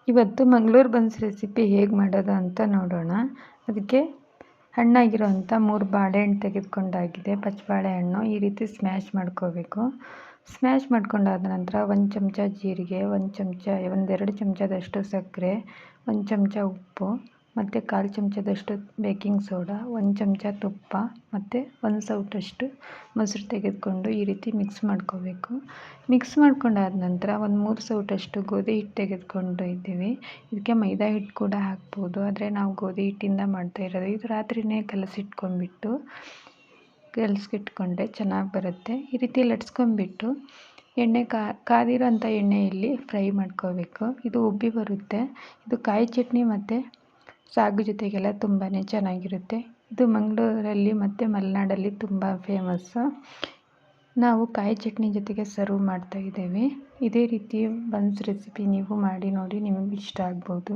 ಇವತ್ತು Mangaluru buns recipe ಹೇಗೆ ಮಾಡೋದು ಅಂತ ನೋಡೋಣ. ಅದಕ್ಕೆ ಹಣ್ಣಾಗಿರೋಂಥ 3 ಬಾಳೆಹಣ್ಣು ತೆಗೆದುಕೊಂಡಾಗಿದೆ. ಪಚ್ಚಬಾಳೆಹಣ್ಣು ಈ ರೀತಿ ಸ್ಮ್ಯಾಶ್ ಮಾಡ್ಕೋಬೇಕು. ಸ್ಮ್ಯಾಶ್ ಮಾಡ್ಕೊಂಡಾದ ನಂತರ 1 ಚಮಚ ಜೀರಿಗೆ, 1-2 ಚಮಚದಷ್ಟು ಸಕ್ಕರೆ, 1 ಚಮಚ ಉಪ್ಪು ಮತ್ತು 1/4 ಚಮಚದಷ್ಟು ಬೇಕಿಂಗ್ ಸೋಡಾ, 1 ಚಮಚ ತುಪ್ಪ ಮತ್ತು 1 ಸೌಟಷ್ಟು ಮೊಸರು ತೆಗೆದುಕೊಂಡು ಈ ರೀತಿ ಮಿಕ್ಸ್ ಮಾಡ್ಕೋಬೇಕು. ಮಿಕ್ಸ್ ಮಾಡ್ಕೊಂಡಾದ ನಂತರ 3 ಸೌಟಷ್ಟು ಗೋಧಿ ಹಿಟ್ಟು ತೆಗೆದುಕೊಂಡು ಇದ್ದೀವಿ. ಇದಕ್ಕೆ ಮೈದಾ ಹಿಟ್ಟು ಕೂಡ ಹಾಕ್ಬೋದು, ಆದರೆ ನಾವು ಗೋಧಿ ಹಿಟ್ಟಿಂದ ಮಾಡ್ತಾ ಇರೋದು. ಇದು ರಾತ್ರಿಯೇ ಕಲಸಿಟ್ಕೊಂಡ್ರೆ ಚೆನ್ನಾಗಿ ಬರುತ್ತೆ. ಈ ರೀತಿ ಲಟ್ಸ್ಕೊಂಡ್ಬಿಟ್ಟು ಎಣ್ಣೆ ಕಾದಿರೋಂಥ ಎಣ್ಣೆಯಲ್ಲಿ ಫ್ರೈ ಮಾಡ್ಕೋಬೇಕು. ಇದು ಉಬ್ಬಿ ಬರುತ್ತೆ. ಇದು ಕಾಯಿ ಚಟ್ನಿ ಮತ್ತು ಸಾಗು ಜೊತೆಗೆಲ್ಲ ತುಂಬಾ ಚೆನ್ನಾಗಿರುತ್ತೆ. ಇದು ಮಂಗಳೂರಲ್ಲಿ ಮತ್ತು ಮಲೆನಾಡಲ್ಲಿ ತುಂಬ ಫೇಮಸ್ಸು. ನಾವು ಕಾಯಿ ಚಟ್ನಿ ಜೊತೆಗೆ ಸರ್ವ್ ಮಾಡ್ತಾ ಇದ್ದೇವೆ. ಇದೇ ರೀತಿ ಬನ್ಸ್ ರೆಸಿಪಿ ನೀವು ಮಾಡಿ ನೋಡಿ, ನಿಮಗೆ ಇಷ್ಟ ಆಗ್ಬೋದು.